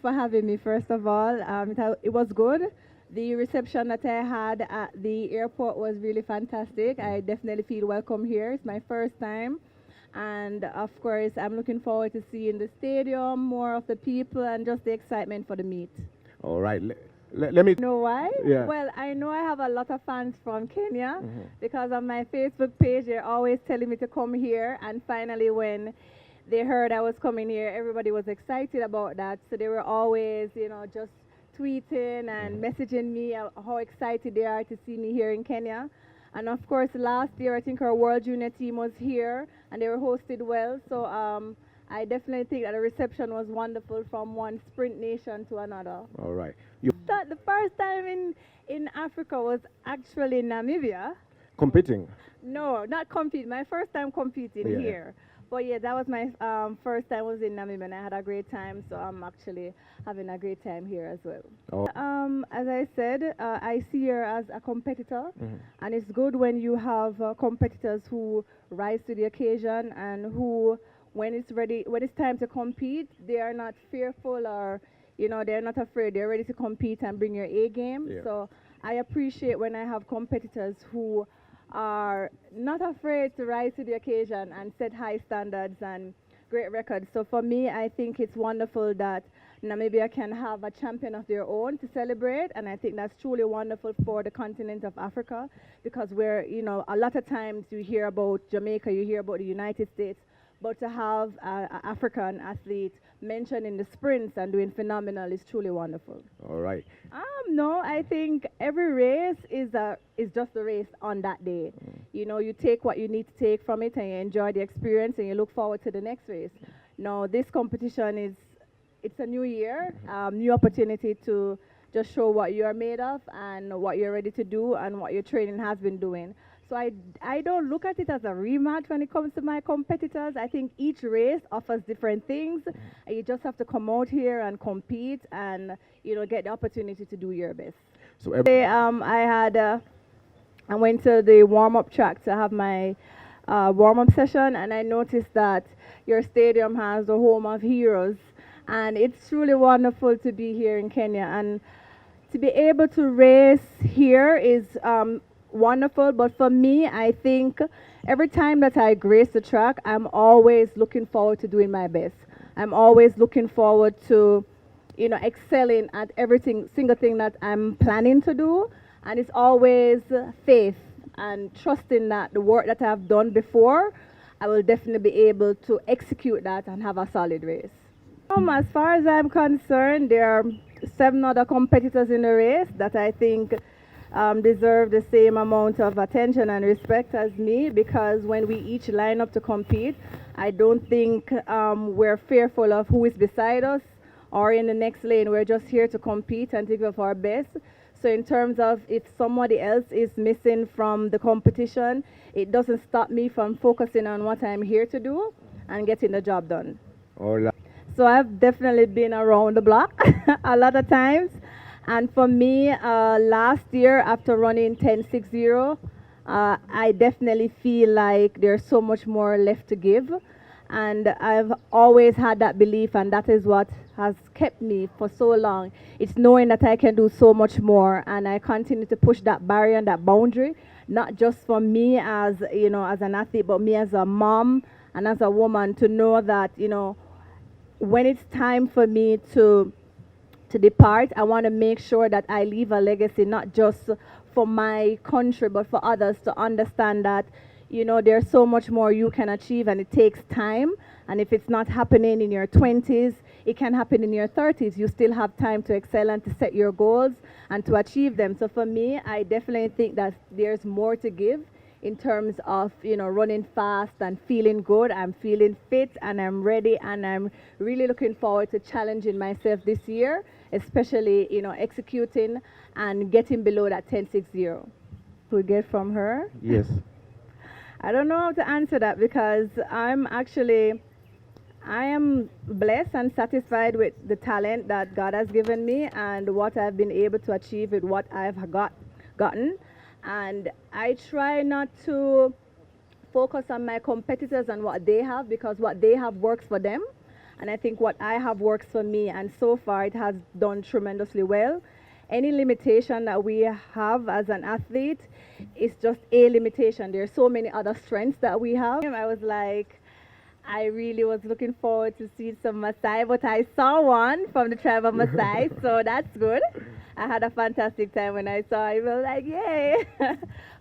For having me, first of all. It was good. The reception that I had at the airport was really fantastic. I definitely feel welcome here. It's my first time. And of course, I'm looking forward to seeing the stadium, more of the people, and just the excitement for the meet. All right. Let me. You know why? Yeah. Well, I know I have a lot of fans from Kenya because on my Facebook page, they're always telling me to come here. And finally, when they heard I was coming here, everybody was excited about that. So they were always, just tweeting and messaging me how excited they are to see me here in Kenya. And of course, last year, I think our World Junior team was here and they were hosted well. So I definitely think that the reception was wonderful from one sprint nation to another. All right. The first time in Africa was actually in Namibia. Competing. No, not compete. My first time competing here. But yeah, that was my first time was in Namibia and I had a great time. So I'm actually having a great time here as well. Oh. As I said, I see her as a competitor. And it's good when you have competitors who rise to the occasion and who, when it's time to compete, they are not fearful or they're not afraid. They're ready to compete and bring your A game. Yeah. So I appreciate when I have competitors who are not afraid to rise to the occasion and set high standards and great records. So for me, I think it's wonderful that Namibia can have a champion of their own to celebrate, and I think that's truly wonderful for the continent of Africa because we're, a lot of times you hear about Jamaica, you hear about the United States, but to have an African athlete mentioned in the sprints and doing phenomenal is truly wonderful. All right. No, I think every race is just a race on that day. You take what you need to take from it and you enjoy the experience and you look forward to the next race. Now, this competition it's a new year, new opportunity to just show what you are made of and what you're ready to do and what your training has been doing. So I don't look at it as a rematch when it comes to my competitors. I think each race offers different things. And you just have to come out here and compete and get the opportunity to do your best. So I went to the warm-up track to have my warm-up session, and I noticed that your stadium has the home of heroes, and it's truly wonderful to be here in Kenya and to be able to race here is wonderful. But for me, I think every time that I grace the track, I'm always looking forward to doing my best. I'm always looking forward to excelling at single thing that I'm planning to do. And it's always faith and trusting that the work that I've done before, I will definitely be able to execute that and have a solid race. As far as I'm concerned, there are 7 other competitors in the race that I think deserve the same amount of attention and respect as me, because when we each line up to compete, I don't think we're fearful of who is beside us or in the next lane. We're just here to compete and to give our best. So in terms of if somebody else is missing from the competition, it doesn't stop me from focusing on what I'm here to do and getting the job done. All right. So I've definitely been around the block a lot of times. And for me, last year after running 10.60, I definitely feel like there's so much more left to give. And I've always had that belief, and that is what has kept me for so long. It's knowing that I can do so much more, and I continue to push that barrier and that boundary, not just for me as as an athlete, but me as a mom and as a woman, to know that when it's time for me to depart, I want to make sure that I leave a legacy, not just for my country, but for others to understand that there's so much more you can achieve, and it takes time. And if it's not happening in your 20s, it can happen in your 30s. You still have time to excel and to set your goals and to achieve them. So for me, I definitely think that there's more to give in terms of running fast and feeling good. I'm feeling fit and I'm ready, and I'm really looking forward to challenging myself this year, especially executing and getting below that 10.60. We get from her. Yes. I don't know how to answer that because I am blessed and satisfied with the talent that God has given me and what I've been able to achieve with what I've gotten. And I try not to focus on my competitors and what they have, because what they have works for them. And I think what I have works for me, and so far it has done tremendously well. Any limitation that we have as an athlete is just a limitation. There are so many other strengths that we have. I was like, I really was looking forward to see some Maasai, but I saw one from the tribe of Maasai, so that's good. I had a fantastic time when I saw it. I was like, yay.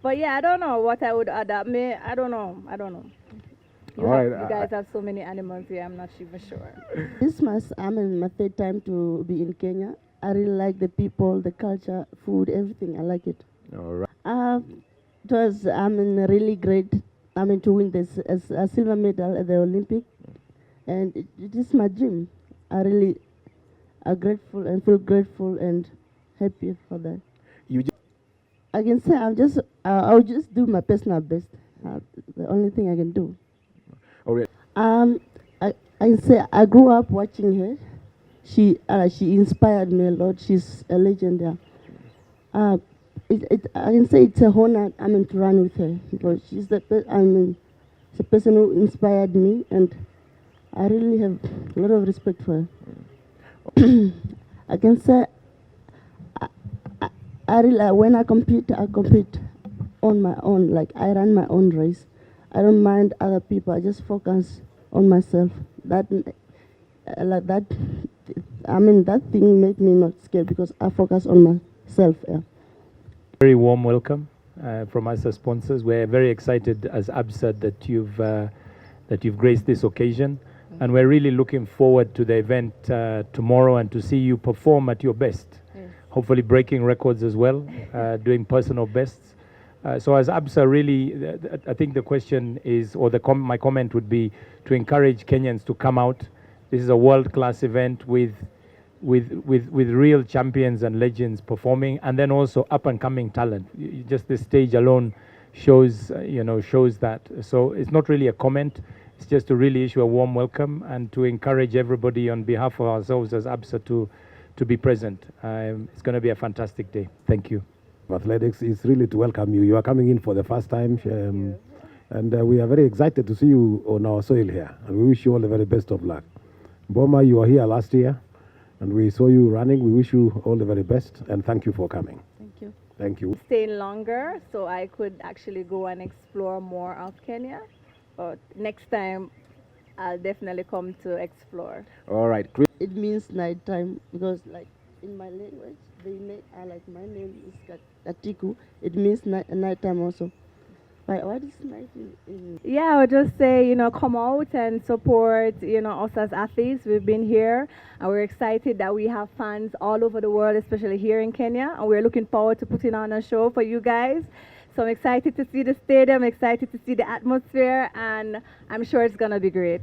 But yeah, I don't know what I would adapt. I don't know. You guys have so many animals here, I'm not even sure. This is my third time to be in Kenya. I really like the people, the culture, food, everything. I like it. All right. It was really great. To win this as a silver medal at the Olympic, and it is my dream. I really are grateful and feel grateful and happy for that. I can say I'll just do my personal best. The only thing I can do. All right. I say I grew up watching her. She inspired me a lot. She's a legend there. I can say it's a honor to run with her, because she's the person who inspired me, and I really have a lot of respect for her. I can say I really, when I compete on my own. Like, I run my own race. I don't mind other people. I just focus on myself. That thing made me not scared, because I focus on myself. Yeah. Very warm welcome from us as sponsors. We're very excited, as Ab said, that you've graced this occasion, and we're really looking forward to the event tomorrow and to see you perform at your best. Hopefully breaking records as well, doing personal bests. So as Absa, really, I think the question is, or my comment would be to encourage Kenyans to come out. This is a world-class event with real champions and legends performing, and then also up-and-coming talent. Just this stage alone shows that. So it's not really a comment. It's just to really issue a warm welcome and to encourage everybody on behalf of ourselves as ABSA to be present. It's going to be a fantastic day. Thank you. Athletics is really to welcome you. You are coming in for the first time, and we are very excited to see you on our soil here, and we wish you all the very best of luck. Mboma, you were here last year, and we saw you running. We wish you all the very best, and thank you for coming. Thank you. Thank you. Staying longer so I could actually go and explore more of Kenya. But next time, I'll definitely come to explore. All right. It means nighttime, because like in my language, like my name is Katiku. It means nighttime also. But what is night in? Yeah, I would just say, come out and support, us as athletes. We've been here, and we're excited that we have fans all over the world, especially here in Kenya, and we're looking forward to putting on a show for you guys. So I'm excited to see the stadium, excited to see the atmosphere, and I'm sure it's going to be great.